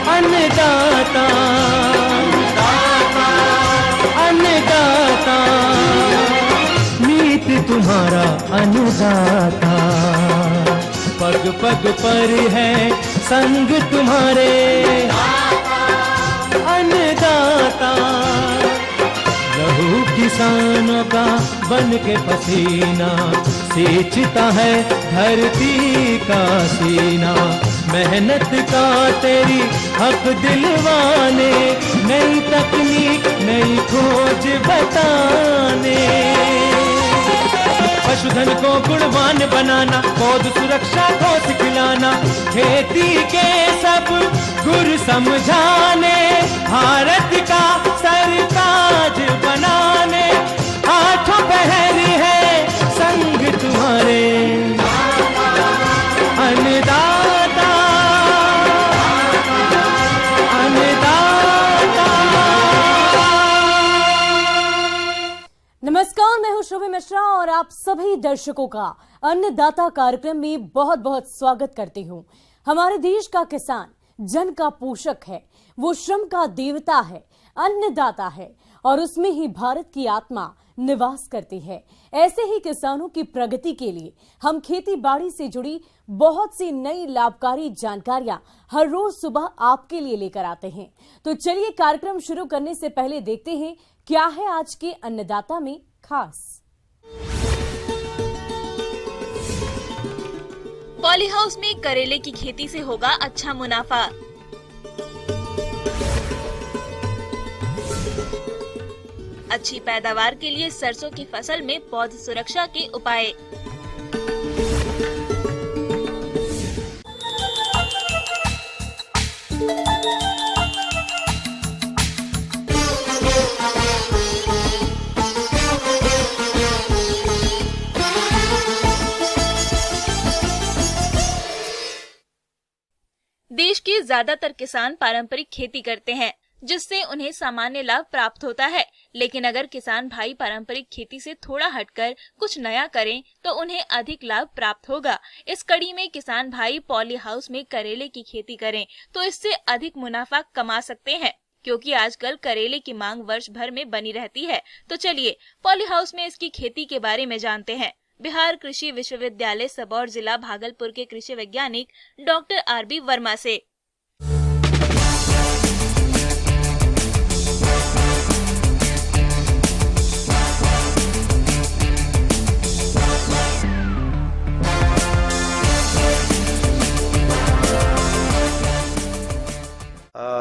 अन्नदाता, अन्नदाता, मीत तुम्हारा अन्नदाता, पग पग पर है संग तुम्हारे अन्नदाता। लहू किसानों का बन के पसीना सींचता है धरती का सीना, मेहनत का तेरी हक दिलवाने, नई तकनीक नई खोज बताने। पशुधन को गुणवान बनाना, पौध सुरक्षा को सिखलाना, खेती के सब गुर समझाने, भारत का सरताज बनाने, आठों पहर है संग तुम्हारे अन्नदाता, अन्नदाता। नमस्कार, मैं हूं शुभी मिश्रा और आप सभी दर्शकों का अन्नदाता कार्यक्रम में बहुत बहुत स्वागत करती हूं। हमारे देश का किसान जन का पोषक है, वो श्रम का देवता है, अन्नदाता है और उसमें ही भारत की आत्मा निवास करती है। ऐसे ही किसानों की प्रगति के लिए हम खेती बाड़ी से जुड़ी बहुत सी नई लाभकारी जानकारियां हर रोज सुबह आपके लिए लेकर आते हैं। तो चलिए कार्यक्रम शुरू करने से पहले देखते हैं क्या है आज के अन्नदाता में खास। पॉली हाउस में करेले की खेती से होगा अच्छा मुनाफा। अच्छी पैदावार के लिए सरसों की फसल में पौध सुरक्षा के उपाय। देश के ज्यादातर किसान पारंपरिक खेती करते हैं, जिससे उन्हें सामान्य लाभ प्राप्त होता है। लेकिन अगर किसान भाई पारंपरिक खेती से थोड़ा हटकर कुछ नया करें तो उन्हें अधिक लाभ प्राप्त होगा। इस कड़ी में किसान भाई पॉली हाउस में करेले की खेती करें तो इससे अधिक मुनाफा कमा सकते हैं, क्योंकि आजकल करेले की मांग वर्ष भर में बनी रहती है। तो चलिए पॉली हाउस में इसकी खेती के बारे में जानते हैं। बिहार कृषि विश्वविद्यालय सबौर जिला भागलपुर के कृषि वैज्ञानिक डॉक्टर आरबी वर्मा से।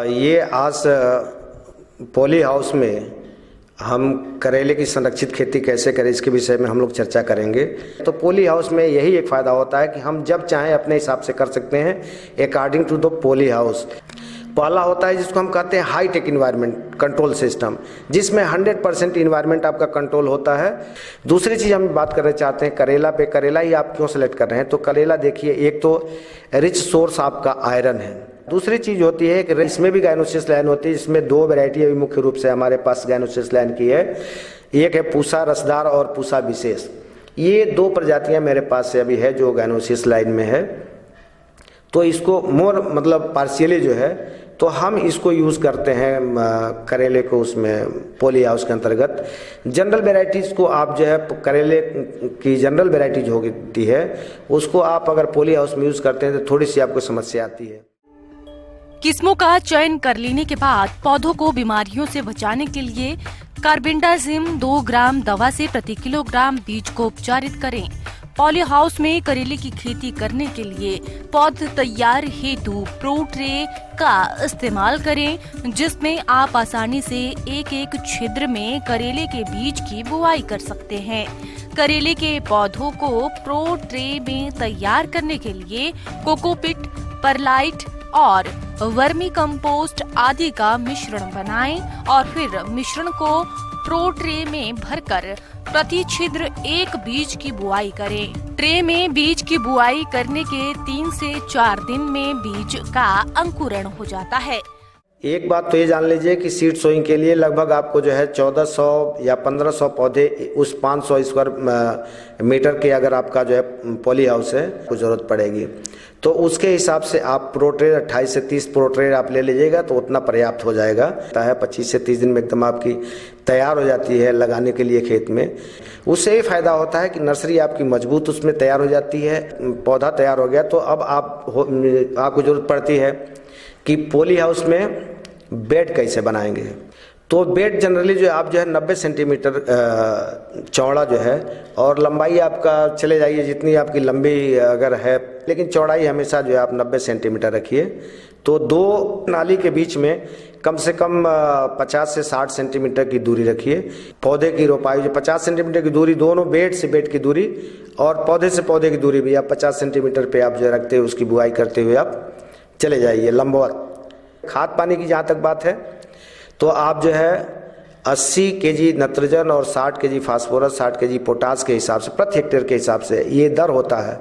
ये आज पॉली हाउस में हम करेले की संरक्षित खेती कैसे करें इसके विषय में हम लोग चर्चा करेंगे। तो पॉली हाउस में यही एक फ़ायदा होता है कि हम जब चाहें अपने हिसाब से कर सकते हैं according to the poly house. पहला होता है जिसको हम कहते हैं high tech environment control system, जिसमें 100% इन्वायरमेंट आपका कंट्रोल होता है। दूसरी चीज़ हम बात करना चाहते हैं करेला पे। करेला ही आप क्यों सेलेक्ट कर रहे हैं? तो करेला देखिए, एक तो रिच सोर्स आपका आयरन है। दूसरी चीज़ होती है कि इसमें भी गायनोसिस लाइन होती है, इसमें दो वैरायटी अभी मुख्य रूप से हमारे पास गायनोसिस लाइन की है। एक है पूसा रसदार और पूसा विशेष। ये दो प्रजातियां मेरे पास से अभी है जो गायनोसिस लाइन में है। तो इसको मोर मतलब पार्शियली जो है तो हम इसको यूज़ करते हैं करेले को उसमें पॉली हाउस के अंतर्गत। जनरल वेराइटीज़ को आप जो है करेले की जनरल वेराइटी जो होती है उसको आप अगर पॉली हाउस में यूज़ करते हैं तो थोड़ी सी आपको समस्या आती है। किस्मों का चयन कर लेने के बाद पौधों को बीमारियों से बचाने के लिए कार्बेंडाजिम 2 ग्राम दवा से प्रति किलोग्राम बीज को उपचारित करें। पॉली हाउस में करेले की खेती करने के लिए पौध तैयार हेतु प्रो ट्रे का इस्तेमाल करें, जिसमें आप आसानी से एक एक छिद्र में करेले के बीज की बुआई कर सकते हैं। करेले के पौधों को प्रो ट्रे में तैयार करने के लिए कोकोपीट, परलाइट और वर्मी कंपोस्ट आदि का मिश्रण बनाएं और फिर मिश्रण को प्रो ट्रे में भरकर प्रति छिद्र एक बीज की बुआई करें। ट्रे में बीज की बुआई करने के 3 से 4 दिन में बीज का अंकुरण हो जाता है। एक बात तो ये जान लीजिए कि सीड सोइंग के लिए लगभग आपको जो है 1400 या 1500 पौधे उस 500 स्क्वायर मीटर के अगर आपका जो है पॉली हाउस है को जरूरत पड़ेगी। तो उसके हिसाब से आप प्रोट्रे 28 से 30 प्रोट्रे आप ले लीजिएगा तो उतना पर्याप्त हो जाएगा। 25 से 30 दिन में एकदम आपकी तैयार हो जाती है लगाने के लिए खेत में। उससे ये फायदा होता है कि नर्सरी आपकी मजबूत उसमें तैयार हो जाती है। पौधा तैयार हो गया तो अब आपको जरूरत पड़ती है कि पॉली हाउस में बेड कैसे बनाएंगे। तो बेड जनरली जो आप जो है 90 सेंटीमीटर चौड़ा जो है और लंबाई आपका चले जाइए जितनी आपकी लंबी अगर है, लेकिन चौड़ाई हमेशा जो है आप 90 सेंटीमीटर रखिए। तो दो नाली के बीच में कम से कम 50 से 60 सेंटीमीटर की दूरी रखिए। पौधे की रोपाई जो 50 सेंटीमीटर की दूरी, दोनों बेड से बेड की दूरी और पौधे से पौधे की दूरी भी आप 50 सेंटीमीटर पे आप जो रखते हुए उसकी बुआई करते हुए आप चले जाइए लंबवत। खाद पानी की जहाँ तक बात है तो आप जो है 80 केजी नत्रजन और 60 केजी फास्फोरस, 60 केजी पोटास के हिसाब से प्रति हेक्टेयर के हिसाब से ये दर होता है।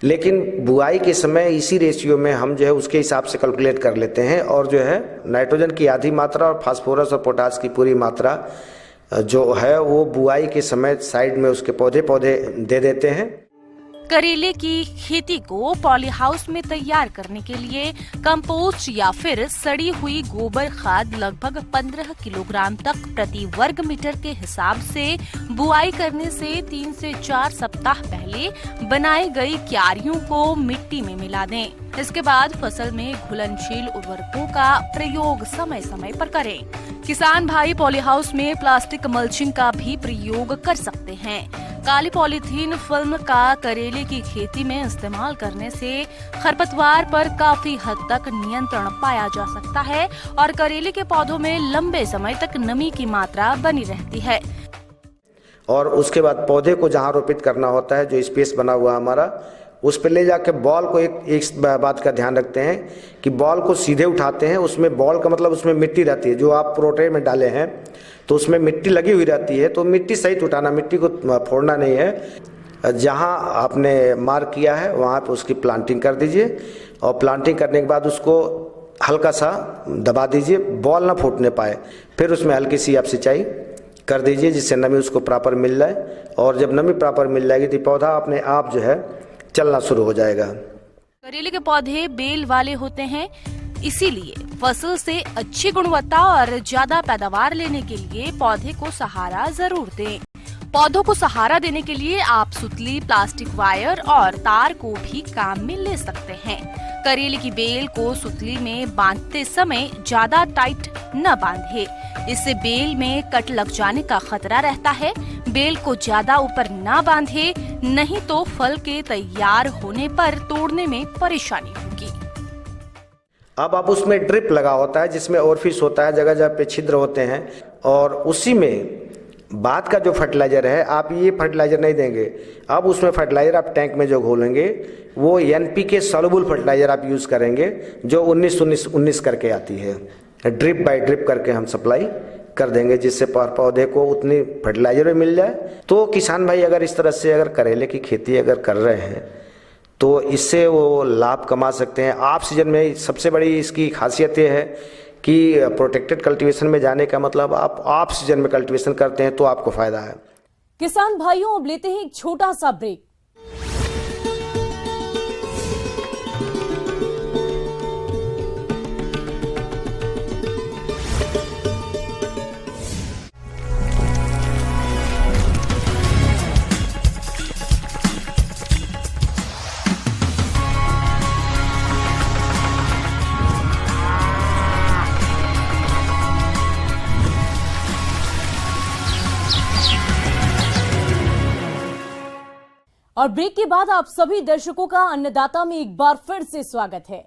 लेकिन बुआई के समय इसी रेशियो में हम जो है उसके हिसाब से कैलकुलेट कर लेते हैं और जो है नाइट्रोजन की आधी मात्रा और फास्फोरस और पोटास की पूरी मात्रा जो है वो बुआई के समय साइड में उसके पौधे दे देते हैं। करेले की खेती को पॉली हाउस में तैयार करने के लिए कंपोस्ट या फिर सड़ी हुई गोबर खाद लगभग 15 किलोग्राम तक प्रति वर्ग मीटर के हिसाब से बुआई करने से 3 से 4 सप्ताह पहले बनाई गई क्यारियों को मिट्टी में मिला दें। इसके बाद फसल में घुलनशील उर्वरकों का प्रयोग समय समय पर करें। किसान भाई पॉली हाउस में प्लास्टिक मल्चिंग का भी प्रयोग कर सकते हैं। काली पॉलीथीन फिल्म का करेले की खेती में इस्तेमाल करने से खरपतवार पर काफी हद तक नियंत्रण पाया जा सकता है और करेले के पौधों में लंबे समय तक नमी की मात्रा बनी रहती है। और उसके बाद पौधे को जहाँ रोपित करना होता है, जो स्पेस बना हुआ हमारा, उस पर ले जाके बॉल को एक बात का ध्यान रखते हैं कि बॉल को सीधे उठाते हैं। उसमें बॉल का मतलब उसमें मिट्टी रहती है, जो आप प्रोट्रे में डाले हैं तो उसमें मिट्टी लगी हुई रहती है, तो मिट्टी सहित उठाना, मिट्टी को फोड़ना नहीं है। जहाँ आपने मार्क किया है वहाँ पे उसकी प्लांटिंग कर दीजिए और प्लांटिंग करने के बाद उसको हल्का सा दबा दीजिए, बॉल ना फूटने पाए। फिर उसमें हल्की सी आप सिंचाई कर दीजिए जिससे नमी उसको प्रॉपर मिल जाए और जब नमी प्रॉपर मिल जाएगी तो पौधा अपने आप जो है चलना शुरू हो जाएगा। करेले के पौधे बेल वाले होते हैं, इसीलिए फसल से अच्छी गुणवत्ता और ज्यादा पैदावार लेने के लिए पौधे को सहारा जरूर दें। पौधों को सहारा देने के लिए आप सुतली, प्लास्टिक वायर और तार को भी काम में ले सकते हैं। करेले की बेल को सुतली में बांधते समय ज्यादा टाइट न बांधे, इससे बेल में कट लग जाने का खतरा रहता है। बेल को ज्यादा ऊपर न बांधे, नहीं तो फल के तैयार होने पर तोड़ने में परेशानी होगी। अब आप उसमें ड्रिप लगा होता है जिसमें ओवरफिश होता है, जगह जगह पे छिद्र होते हैं और उसी में बाद का जो फर्टिलाइजर है आप ये फर्टिलाइजर नहीं देंगे। अब उसमें फर्टिलाइजर आप टैंक में जो घोलेंगे वो NPK सॉल्युबल फर्टिलाइजर आप यूज करेंगे, जो 19-19-19 करके आती है। ड्रिप बाय ड्रिप करके हम सप्लाई कर देंगे जिससे पौधे को उतनी फर्टिलाइजर भी मिल जाए। तो किसान भाई अगर इस तरह से अगर करेले की खेती अगर कर रहे हैं तो इससे वो लाभ कमा सकते हैं। ऑफ सीजन में सबसे बड़ी इसकी खासियत ये है कि प्रोटेक्टेड कल्टीवेशन में जाने का मतलब आप ऑफ सीजन में कल्टीवेशन करते हैं तो आपको फायदा है। किसान भाइयों, अब लेते हैं एक छोटा सा ब्रेक। और ब्रेक के बाद आप सभी दर्शकों का अन्नदाता में एक बार फिर से स्वागत है।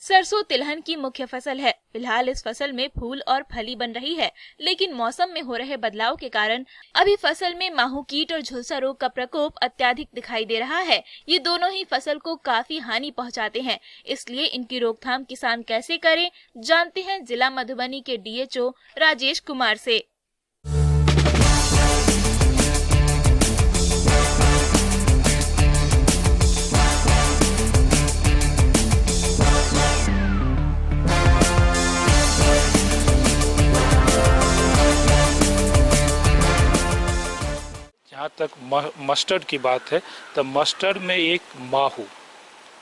सरसों तिलहन की मुख्य फसल है। फिलहाल इस फसल में फूल और फली बन रही है, लेकिन मौसम में हो रहे बदलाव के कारण अभी फसल में माहू कीट और झुलसा रोग का प्रकोप अत्यधिक दिखाई दे रहा है। ये दोनों ही फसल को काफी हानि पहुंचाते हैं, इसलिए इनकी रोकथाम किसान कैसे करें, जानते हैं जिला मधुबनी के डीएचओ राजेश कुमार से। जहाँ तक मस्टर्ड की बात है तो मस्टर्ड में एक माहू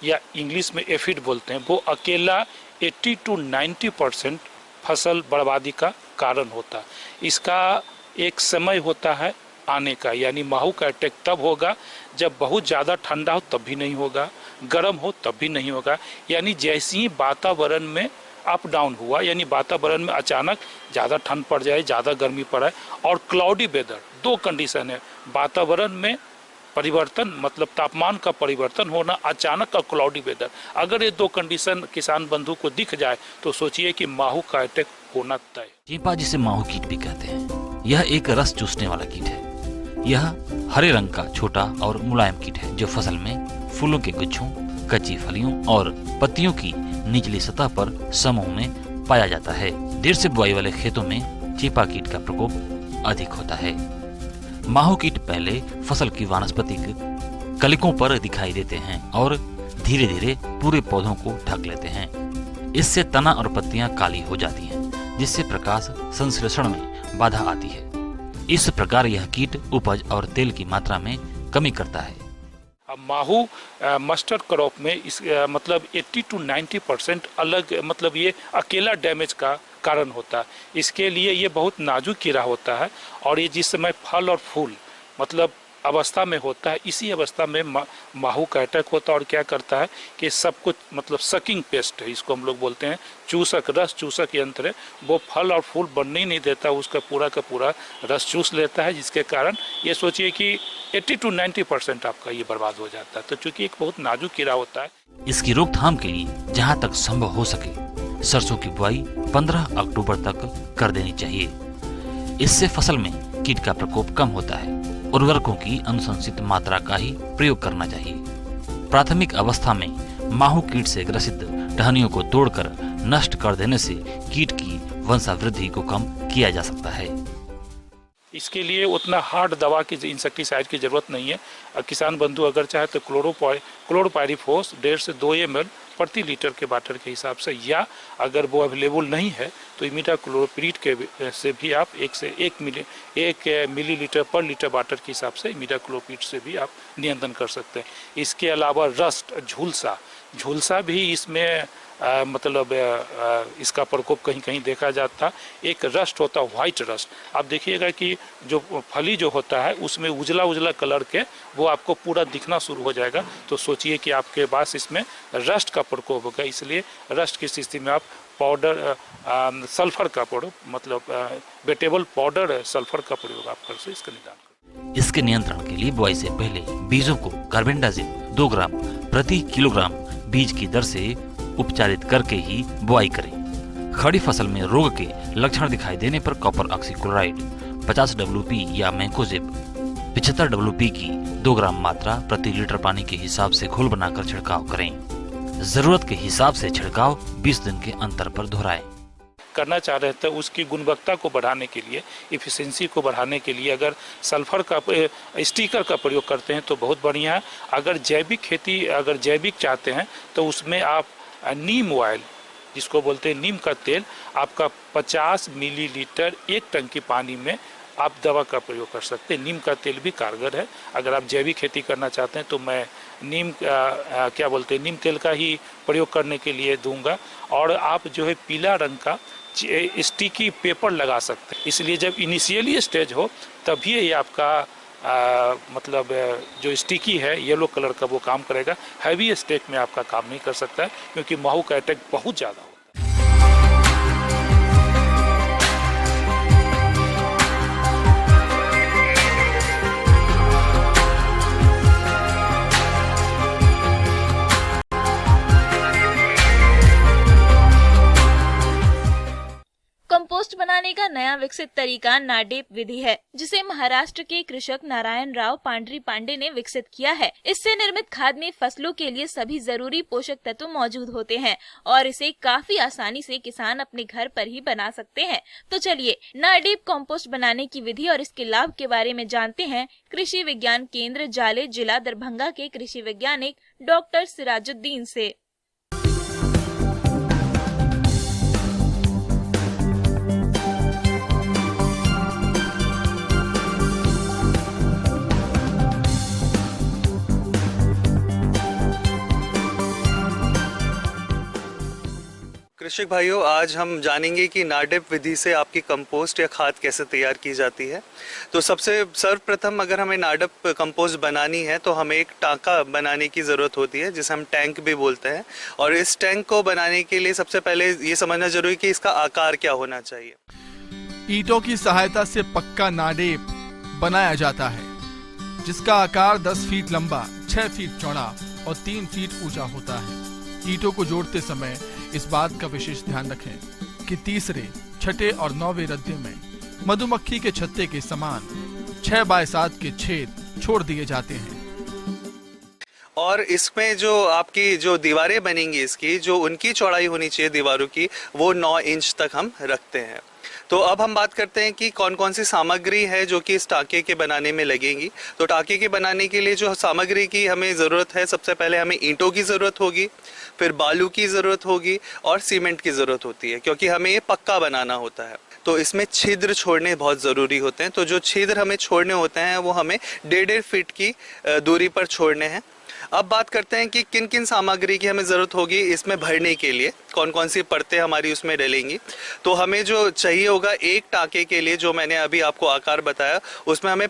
या इंग्लिश में एफिड बोलते हैं, वो अकेला 80 to 90% फसल बर्बादी का कारण होता है। इसका एक समय होता है आने का, यानी माहू का अटैक तब होगा जब बहुत ज़्यादा ठंडा हो तब भी नहीं होगा, गर्म हो तब भी नहीं होगा। यानी जैसे ही वातावरण में अप डाउन हुआ, यानी वातावरण में अचानक ज़्यादा ठंड पड़ जाए, ज़्यादा गर्मी पड़े और क्लाउडी वेदर, दो कंडीशन है। वातावरण में परिवर्तन मतलब तापमान का परिवर्तन होना, अचानक और क्लाउडी वेदर, अगर ये दो कंडीशन किसान बंधु को दिख जाए तो सोचिए कि माहू का अटैक होना तय। चेपा जिसे माहू कीट भी कहते हैं, यह एक रस चूसने वाला कीट है। यह हरे रंग का छोटा और मुलायम कीट है जो फसल में फूलों के गुच्छों, कच्ची फलियों और पत्तियों की निचली सतह पर समूह में पाया जाता है। देर से बुआई वाले खेतों में चेपा कीट का प्रकोप अधिक होता है। माहू कीट पहले फसल की वानस्पतिक कलिकों पर दिखाई देते हैं और धीरे धीरे पूरे पौधों को ढक लेते हैं। इससे तना और पत्तियां काली हो जाती हैं, जिससे प्रकाश संश्लेषण में बाधा आती है। इस प्रकार यह कीट उपज और तेल की मात्रा में कमी करता है। माहू मस्टर्ड क्रॉप में इस मतलब 80 to 90% अलग मतलब ये अकेला डैमेज का कारण होता है। इसके लिए ये बहुत नाजुक कीड़ा होता है और ये जिस समय फल और फूल मतलब अवस्था में होता है, इसी अवस्था में माहू का अटैक होता है और क्या करता है कि सब कुछ मतलब सकिंग पेस्ट है, इसको हम लोग बोलते हैं, चूसक रस चूसक यंत्र है, वो फल और फूल बनने ही नहीं देता, उसका पूरा का पूरा रस चूस लेता है, जिसके कारण ये सोचिए कि 80 to 90% आपका ये बर्बाद हो जाता है। तो चूंकि एक बहुत नाजुक कीड़ा होता है, इसकी रोकथाम के लिए जहाँ तक संभव हो सके सरसों की बुआई 15 अक्टूबर तक कर देनी चाहिए। इससे फसल में कीट का प्रकोप कम होता है। उर्वरकों की अनुशंसित मात्रा का ही प्रयोग करना चाहिए। प्राथमिक अवस्था में माहू कीट से ग्रसित टहनियों को तोड़कर नष्ट कर देने से कीट की वंशावृद्धि को कम किया जा सकता है। इसके लिए उतना हार्ड दवा की इंसेक्टिसाइड की जरूरत नहीं है। किसान बंधु अगर चाहे तो क्लोरोपायरिफोस 1.5 से 2 ml प्रति लीटर के वाटर के हिसाब से, या अगर वो अवेलेबल नहीं है तो इमिडाक्लोप्रिड के से भी आप 1 से 1 मिलीलीटर पर लीटर वाटर के हिसाब से इमिडाक्लोप्रिड से भी आप नियंत्रण कर सकते हैं। इसके अलावा रस्ट, झुलसा भी इसमें मतलब इसका प्रकोप कहीं कहीं देखा जाता। एक रस्ट होता है, व्हाइट रस्ट, आप देखिएगा कि जो फली जो होता है उसमें उजला उजला कलर के वो आपको पूरा दिखना शुरू हो जाएगा, तो सोचिए कि आपके पास इसमें रस्ट का प्रकोप होगा। इसलिए रस्ट की स्थिति में आप पाउडर सल्फर का मतलब वेटेबल पाउडर सल्फर का प्रयोग आप कर से इसका निदान करें। इसके नियंत्रण के लिए बुआई से पहले बीजों को कार्बेंडाजिम 2 ग्राम प्रति किलोग्राम बीज की दर से उपचारित करके ही बुआई करें। खड़ी फसल में रोग के लक्षण दिखाई देने पर कॉपर ऑक्सीक्लोराइड 50 WP या मैंकोजेब 75 WP की 2 ग्राम मात्रा प्रति लीटर पानी के हिसाब से घोल बनाकर छिड़काव करें। जरूरत के हिसाब से छिड़काव 20 दिन के अंतर पर दोहराएं। करना चाह रहे थे उसकी गुणवत्ता को बढ़ाने के लिए, इफिशिएंसी को बढ़ाने के लिए अगर सल्फर का स्टिकर का प्रयोग करते हैं तो बहुत बढ़िया है। अगर जैविक खेती अगर जैविक चाहते हैं तो उसमें आप नीम ऑयल जिसको बोलते हैं नीम का तेल, आपका 50 मिलीलीटर 1 टंकी पानी में आप दवा का प्रयोग कर सकते हैं। नीम का तेल भी कारगर है। अगर आप जैविक खेती करना चाहते हैं तो मैं नीम नीम तेल का ही प्रयोग करने के लिए दूंगा। और आप जो है पीला रंग का स्टिकी पेपर लगा सकते हैं। इसलिए जब इनिशियली स्टेज हो तभी ये आपका मतलब जो स्टिकी है येलो कलर का वो काम करेगा। हैवी स्टेज में आपका काम नहीं कर सकता है क्योंकि माहू का अटैक बहुत ज़्यादा हो। का नया विकसित तरीका नाडेप विधि है, जिसे महाराष्ट्र के कृषक नारायण राव पांडरी पांडे ने विकसित किया है। इससे निर्मित खाद में फसलों के लिए सभी जरूरी पोषक तत्व मौजूद होते हैं और इसे काफी आसानी से किसान अपने घर पर ही बना सकते हैं। तो चलिए नाडेप कंपोस्ट बनाने की विधि और इसके लाभ के बारे में जानते हैं कृषि विज्ञान केंद्र जाले, जिला दरभंगा के कृषि वैज्ञानिक डॉक्टर सिराजुद्दीन से। कृषक भाइयों, आज हम जानेंगे कि नाडेप विधि से आपकी कंपोस्ट या खाद कैसे तैयार की जाती है। तो सबसे सर्वप्रथम अगर हमें नाडेप कंपोस्ट बनानी है तो हमें एक टांका बनाने की ज़रूरत होती है, जिसे हम टैंक भी बोलते हैं। और इस टैंक को बनाने के लिए सबसे पहले ये समझना जरूरी है कि इसका आकार क्या होना चाहिए। ईंटों की सहायता से पक्का नाडेप बनाया जाता है, जिसका आकार 10 फीट लंबा, 6 फीट चौड़ा और 3 फीट ऊंचा होता है। ईंटों को जोड़ते समय इस बात का विशेष ध्यान रखें कि तीसरे, छठे और 9वें रद्दे में मधुमक्खी के छत्ते के समान 6 बाय 7 के छेद छोड़ दिए जाते हैं। और इसमें जो आपकी जो दीवारें बनेंगी, इसकी जो उनकी चौड़ाई होनी चाहिए दीवारों की, वो 9 इंच तक हम रखते हैं। तो अब हम बात करते हैं कि कौन कौन सी सामग्री है जो कि इस टांके के बनाने में लगेंगी। तो टांके के बनाने के लिए जो सामग्री की हमें ज़रूरत है, सबसे पहले हमें ईंटों की ज़रूरत होगी, फिर बालू की ज़रूरत होगी और सीमेंट की ज़रूरत होती है, क्योंकि हमें ये पक्का बनाना होता है। तो इसमें छिद्र छोड़ने बहुत ज़रूरी होते हैं। तो जो छिद्र हमें छोड़ने होते हैं वो हमें 1.5 फीट की दूरी पर छोड़ने हैं। अब बात करते हैं कि किन किन सामग्री की हमें ज़रूरत होगी इसमें भरने के लिए, कौन कौन सी परतें हमारी उसमें डलेंगी। तो हमें जो चाहिए होगा एक टांके के लिए, जो मैंने अभी आपको आकार बताया, उसमें हमें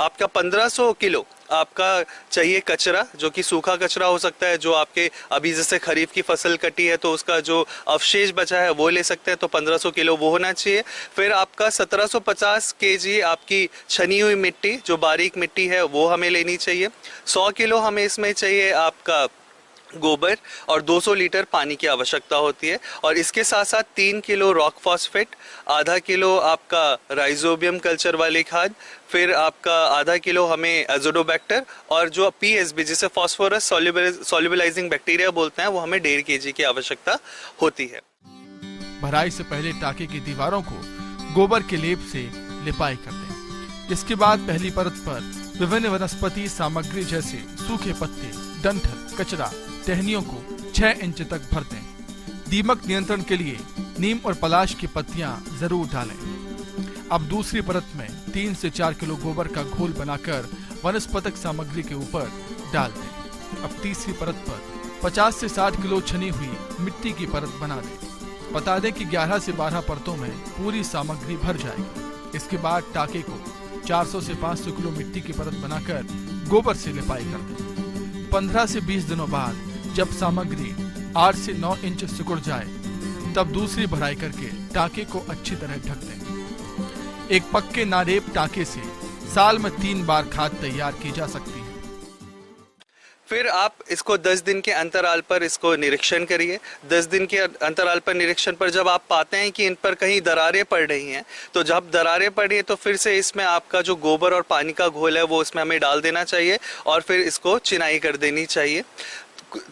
आपका 1500 किलो आपका चाहिए कचरा, जो कि सूखा कचरा हो सकता है, जो आपके अभी जैसे खरीफ की फसल कटी है तो उसका जो अवशेष बचा है वो ले सकते हैं, तो 1500 किलो वो होना चाहिए। फिर आपका 1750 केजी आपकी छनी हुई मिट्टी, जो बारीक मिट्टी है, वो हमें लेनी चाहिए। 100 किलो हमें इसमें चाहिए आपका गोबर और 200 लीटर पानी की आवश्यकता होती है। और इसके साथ साथ 3 किलो रॉक फॉस्फेट, आधा किलो आपका राइजोबियम कल्चर वाली खाद, फिर आपका आधा किलो हमें एजोडोबैक्टर और जो पीएसबी, जिसे फॉस्फोरस सॉल्युबलाइजिंग बैक्टीरिया बोलते हैं, वो हमें 1.5 kg की आवश्यकता होती है। भराई से पहले टांके की दीवारों को गोबर के लेप से लिपाई कर दें। इसके बाद पहली परत पर विभिन्न वनस्पति सामग्री जैसे सूखे पत्ते, डंठल, कचरा, टहनियों को 6 इंच तक भर दें। दीमक नियंत्रण के लिए नीम और पलाश की पत्तियां जरूर डालें। अब दूसरी परत में 3 से 4 किलो गोबर का घोल बनाकर वनस्पतिक सामग्री के ऊपर डाल दें। अब तीसरी परत पर 50 से 60 किलो छनी हुई मिट्टी की परत बना दें। बता दें कि 11 से 12 परतों में पूरी सामग्री भर जाएगी। इसके बाद टांके को 400 से 500 किलो मिट्टी की परत बनाकर गोबर से लिपाई कर दें। 15 से 20 दिनों बाद जब सामग्री 8 से 9 इंच सिकुड़ जाए, तब दूसरी भराई करके टांके को अच्छी तरह ढक दें। एक पक्के नाडेप टांके से साल में 3 बार खाद तैयार की जा सकती है। फिर आप इसको 10 दिन के अंतराल पर इसको निरीक्षण करिए। 10 दिन के अंतराल पर निरीक्षण पर जब आप पाते हैं कि इन पर कहीं दरारें पड़ रही हैं, तो जब दरारें पड़ी है तो फिर से इसमें आपका जो गोबर और पानी का घोल है वो इसमें हमें डाल देना चाहिए और फिर इसको चिनाई कर देनी चाहिए।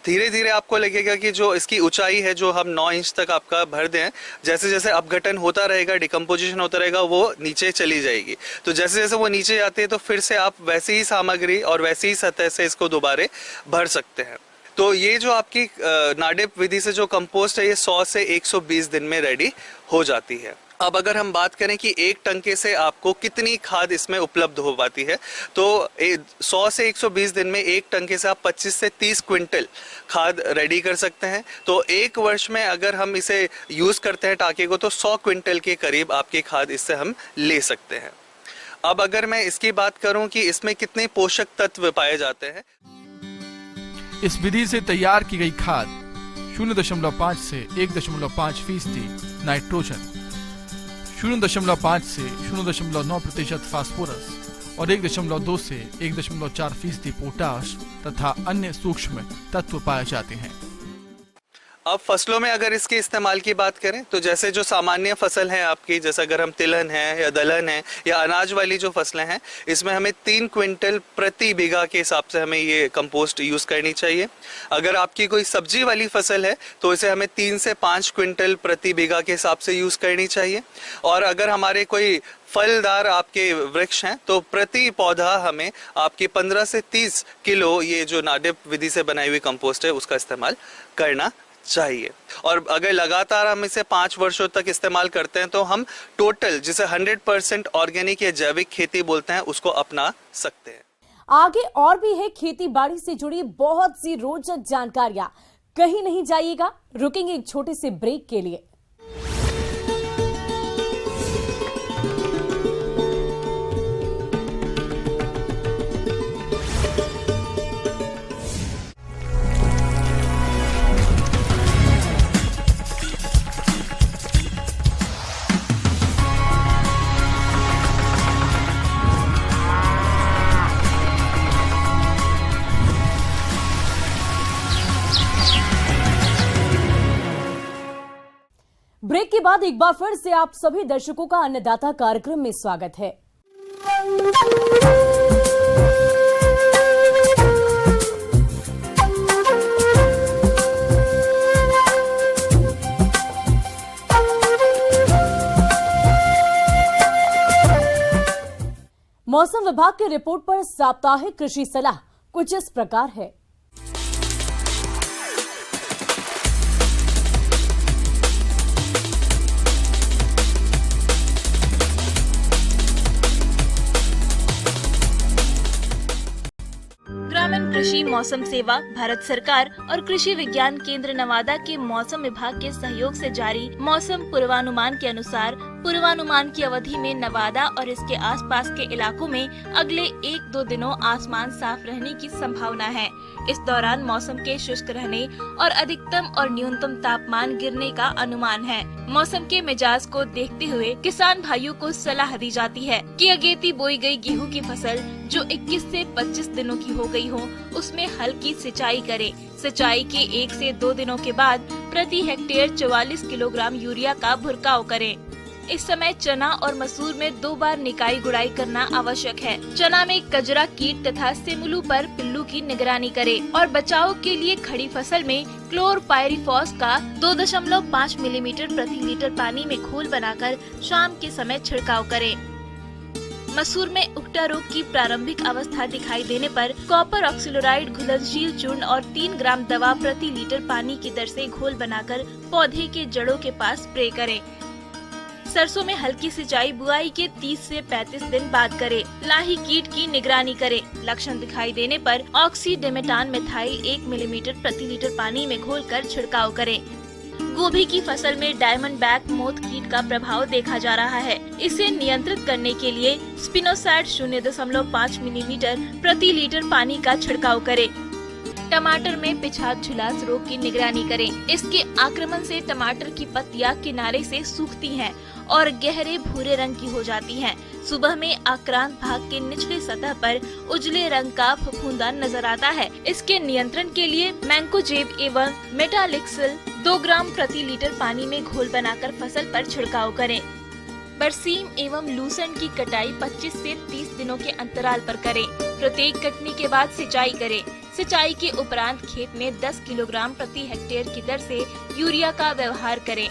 धीरे धीरे आपको लगेगा कि जो इसकी ऊंचाई है, जो हम 9 इंच तक आपका भर दें, जैसे जैसे अपघटन होता रहेगा, डिकम्पोजिशन होता रहेगा, वो नीचे चली जाएगी। तो जैसे जैसे वो नीचे जाती है तो फिर से आप वैसी ही सामग्री और वैसी ही सतह से इसको दोबारा भर सकते हैं। तो ये जो आपकी नाडेप विधि से जो कंपोस्ट है, ये 100 से 120 दिन में रेडी हो जाती है। अब अगर हम बात करें कि एक टंके से आपको कितनी खाद इसमें उपलब्ध हो पाती है, तो 100 से 120 दिन में एक टंके से आप 25 से 30 क्विंटल खाद रेडी कर सकते हैं। तो एक वर्ष में अगर हम इसे यूज़ करते हैं टांके को, तो 100 क्विंटल के करीब आपकी खाद इससे हम ले सकते हैं। अब अगर मैं इसकी बात करूं कि इसमें कितने पोषक तत्व पाए जाते हैं, इस विधि से तैयार की गई खाद 0.5 से 1.5% नाइट्रोजन, 0.5 से 0.9% फास्फोरस और 1.2 से 1.4% पोटाश तथा अन्य सूक्ष्म तत्व पाए जाते हैं। अब फसलों में अगर इसके इस्तेमाल की बात करें तो जैसे जो सामान्य फसल है आपकी, जैसे अगर हम तिलहन है या दलहन है या अनाज वाली जो फसलें हैं, इसमें हमें 3 क्विंटल प्रति बीघा के हिसाब से हमें ये कंपोस्ट यूज़ करनी चाहिए। अगर आपकी कोई सब्जी वाली फसल है तो इसे हमें 3 से 5 क्विंटल प्रति बीघा के हिसाब से यूज़ करनी चाहिए। और अगर हमारे कोई फलदार आपके वृक्ष हैं तो प्रति पौधा हमें आपकी 15 से 30 किलो ये जो नाडिप विधि से बनाई हुई कंपोस्ट है उसका इस्तेमाल करना चाहिए। और अगर लगातार हम इसे 5 वर्षों तक इस्तेमाल करते हैं तो हम टोटल जिसे 100% ऑर्गेनिक या जैविक खेती बोलते हैं उसको अपना सकते हैं। आगे और भी है खेती बाड़ी से जुड़ी बहुत सी रोचक जानकारियां। कहीं नहीं जाइएगा, रुकेंगे एक छोटे से ब्रेक के लिए। ब्रेक के बाद एक बार फिर से आप सभी दर्शकों का अन्नदाता कार्यक्रम में स्वागत है। मौसम विभाग की रिपोर्ट पर साप्ताहिक कृषि सलाह कुछ इस प्रकार है। ग्रामीण कृषि मौसम सेवा भारत सरकार और कृषि विज्ञान केंद्र नवादा के मौसम विभाग के सहयोग से जारी मौसम पूर्वानुमान के अनुसार पूर्वानुमान की अवधि में नवादा और इसके आसपास के इलाकों में अगले 1-2 दिनों आसमान साफ रहने की संभावना है। इस दौरान मौसम के शुष्क रहने और अधिकतम और न्यूनतम तापमान गिरने का अनुमान है। मौसम के मिजाज को देखते हुए किसान भाइयों को सलाह दी जाती है कि अगेती बोई गई गेहूं की फसल जो 21 से 25 दिनों की हो गई हो, उसमें हल्की सिंचाई करें। सिंचाई के 1 से 2 दिनों के बाद प्रति हेक्टेयर 44 किलोग्राम यूरिया का भुरकाव करें। इस समय चना और मसूर में 2 बार निकाई गुड़ाई करना आवश्यक है। चना में कजरा कीट तथा सेमुलू पर पिल्लू की निगरानी करें और बचाव के लिए खड़ी फसल में क्लोरपाइरिफॉस का 2.5 मिलीमीटर प्रति लीटर पानी में घोल बनाकर शाम के समय छिड़काव करें। मसूर में उकटा रोग की प्रारंभिक अवस्था दिखाई देने पर कॉपर ऑक्सीलोराइड घुलनशील चूर्ण और 3 ग्राम दवा प्रति लीटर पानी की दर से घोल बनाकर पौधे के जड़ों के पास स्प्रे करें। सरसों में हल्की सिंचाई बुआई के 30 से 35 दिन बाद करें। लाही कीट की निगरानी करें। लक्षण दिखाई देने पर ऑक्सीडेमेटान मिथाइल 1 मिलीमीटर प्रति लीटर पानी में घोलकर छिड़काव करें। गोभी की फसल में डायमंड बैक मोथ कीट का प्रभाव देखा जा रहा है। इसे नियंत्रित करने के लिए स्पिनोसाइड 0.5 मिलीमीटर प्रति लीटर पानी का छिड़काव करें। टमाटर में पिछात झुलास रोग की निगरानी करें। इसके आक्रमण से टमाटर की पत्तियां किनारे से सूखती हैं और गहरे भूरे रंग की हो जाती हैं। सुबह में आक्रांत भाग के निचले सतह पर उजले रंग का फफूंदा नजर आता है। इसके नियंत्रण के लिए मैंकोजेब एवं मेटालिक्सिल 2 ग्राम प्रति लीटर पानी में घोल बनाकर फसल पर छिड़काव करें। बरसीम एवं लूसन की कटाई 25 से 30 दिनों के अंतराल पर करें। प्रत्येक कटनी के बाद सिंचाई करें। सिंचाई के उपरांत खेत में 10 किलोग्राम प्रति हेक्टेयर की दर से यूरिया का व्यवहार करें।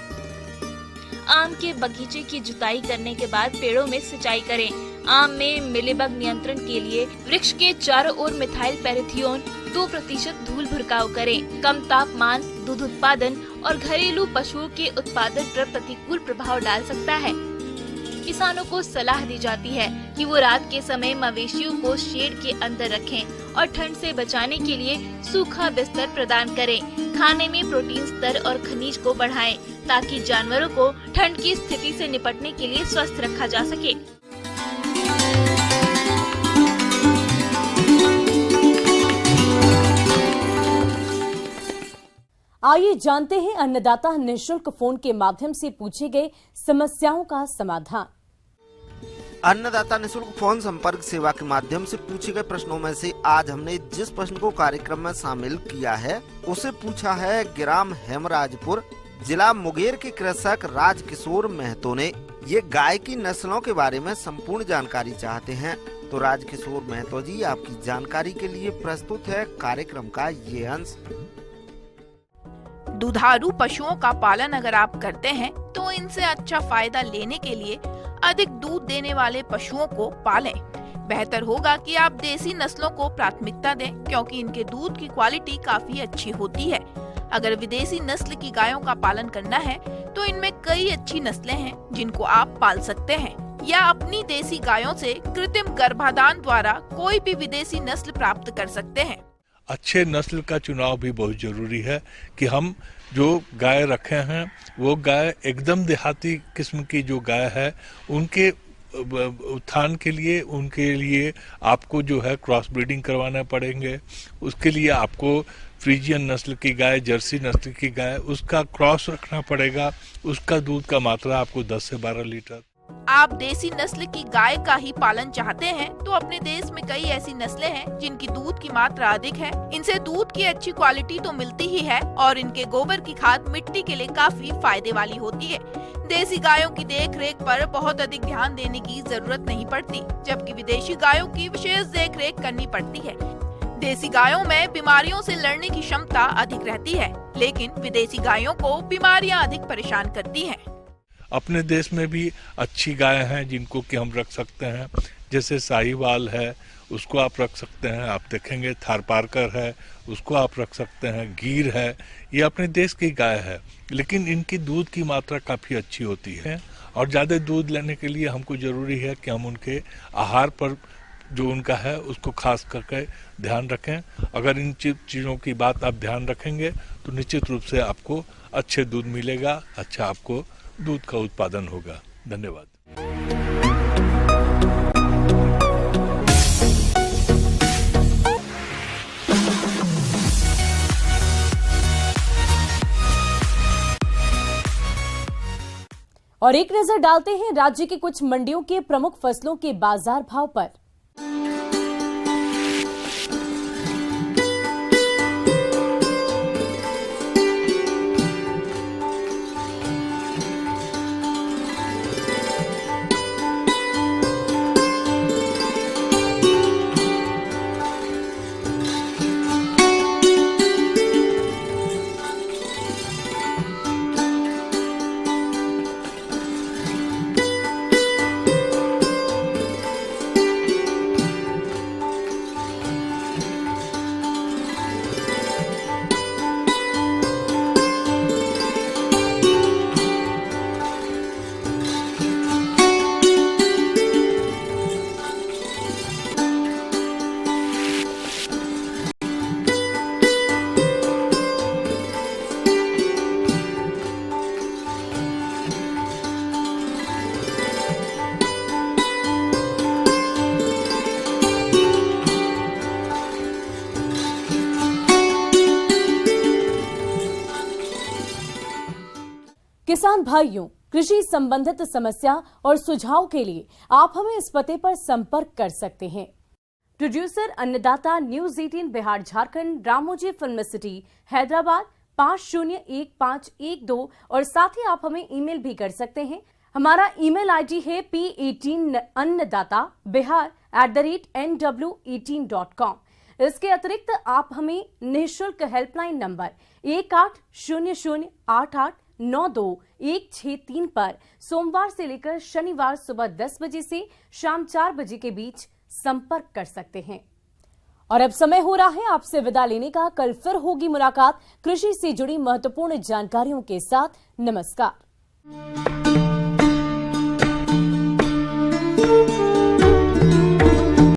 आम के बगीचे की जुताई करने के बाद पेड़ों में सिंचाई करें। आम में मिलीबग नियंत्रण के लिए वृक्ष के चारों ओर मिथाइल पैरेथियोन 2% धूल भुरकाव करें। कम तापमान दूध उत्पादन और घरेलू पशुओं के उत्पादन पर प्रतिकूल प्रभाव डाल सकता है। किसानों को सलाह दी जाती है कि वो रात के समय मवेशियों को शेड के अंदर रखें और ठंड से बचाने के लिए सूखा बिस्तर प्रदान करें। खाने में प्रोटीन स्तर और खनिज को बढ़ाएं ताकि जानवरों को ठंड की स्थिति से निपटने के लिए स्वस्थ रखा जा सके। आइए जानते हैं अन्नदाता निःशुल्क फोन के माध्यम से पूछे गए समस्याओं का समाधान। अन्नदाता निःशुल्क फोन संपर्क सेवा के माध्यम से पूछे गए प्रश्नों में से आज हमने जिस प्रश्न को कार्यक्रम में शामिल किया है उसे पूछा है ग्राम हेमराजपुर, जिला मुंगेर के कृषक राजकिशोर महतो ने। ये गाय की नस्लों के बारे में संपूर्ण जानकारी चाहते हैं। तो राजकिशोर महतो जी, आपकी जानकारी के लिए प्रस्तुत है कार्यक्रम का ये अंश। दुधारू पशुओं का पालन अगर आप करते हैं तो इनसे अच्छा फायदा लेने के लिए अधिक दूध देने वाले पशुओं को पालें। बेहतर होगा कि आप देसी नस्लों को प्राथमिकता दें, क्योंकि इनके दूध की क्वालिटी काफी अच्छी होती है। अगर विदेशी नस्ल की गायों का पालन करना है तो इनमें कई अच्छी नस्लें हैं जिनको आप पाल सकते हैं, या अपनी देसी गायों से कृत्रिम गर्भाधान द्वारा कोई भी विदेशी नस्ल प्राप्त कर सकते हैं। अच्छे नस्ल का चुनाव भी बहुत जरूरी है कि हम जो गाय रखे हैं वो गाय एकदम देहाती किस्म की जो गाय है उनके उत्थान के लिए उनके लिए आपको जो है क्रॉस ब्रीडिंग करवाना पड़ेंगे। उसके लिए आपको फ्रीजियन नस्ल की गाय, जर्सी नस्ल की गाय, उसका क्रॉस रखना पड़ेगा। उसका दूध का मात्रा आपको 10 से 12 लीटर। आप देसी नस्ल की गाय का ही पालन चाहते हैं तो अपने देश में कई ऐसी नस्लें हैं जिनकी दूध की मात्रा अधिक है। इनसे दूध की अच्छी क्वालिटी तो मिलती ही है और इनके गोबर की खाद मिट्टी के लिए काफी फायदे वाली होती है। देसी गायों की देख रेख पर बहुत अधिक ध्यान देने की जरूरत नहीं पड़ती, जबकि विदेशी गायों की विशेष देख रेख करनी पड़ती है। देसी गायों में बीमारियों से लड़ने की क्षमता अधिक रहती है, लेकिन विदेशी गायों को बीमारियां अधिक परेशान करती हैं। अपने देश में भी अच्छी गाय हैं जिनको कि हम रख सकते हैं, जैसे साहिवाल है उसको आप रख सकते हैं। आप देखेंगे थारपारकर है उसको आप रख सकते हैं। गीर है, ये अपने देश की गाय है, लेकिन इनकी दूध की मात्रा काफ़ी अच्छी होती है और ज़्यादा दूध लेने के लिए हमको ज़रूरी है कि हम उनके आहार पर जो उनका है उसको खास करके ध्यान रखें। अगर इन चीज़ों की बात आप ध्यान रखेंगे तो निश्चित रूप से आपको अच्छे दूध मिलेगा, अच्छा आपको दूध का उत्पादन होगा। धन्यवाद। और एक नजर डालते हैं राज्य की कुछ मंडियों के प्रमुख फसलों के बाजार भाव पर। किसान भाइयों, कृषि संबंधित समस्या और सुझाव के लिए आप हमें इस पते पर संपर्क कर सकते हैं। प्रोड्यूसर अन्नदाता, news 18 Bihar Jharkhand, Ramoji film city, Hyderabad 501512। और साथ ही आप हमें ईमेल भी कर सकते हैं। हमारा ईमेल आईडी है p18annadatabihar@nw18.com। इसके अतिरिक्त आप हमें निःशुल्क हेल्पलाइन नंबर 180088926163 पर सोमवार से लेकर शनिवार सुबह 10 बजे से शाम 4 बजे के बीच संपर्क कर सकते हैं। और अब समय हो रहा है आपसे विदा लेने का। कल फिर होगी मुलाकात कृषि से जुड़ी महत्वपूर्ण जानकारियों के साथ। नमस्कार।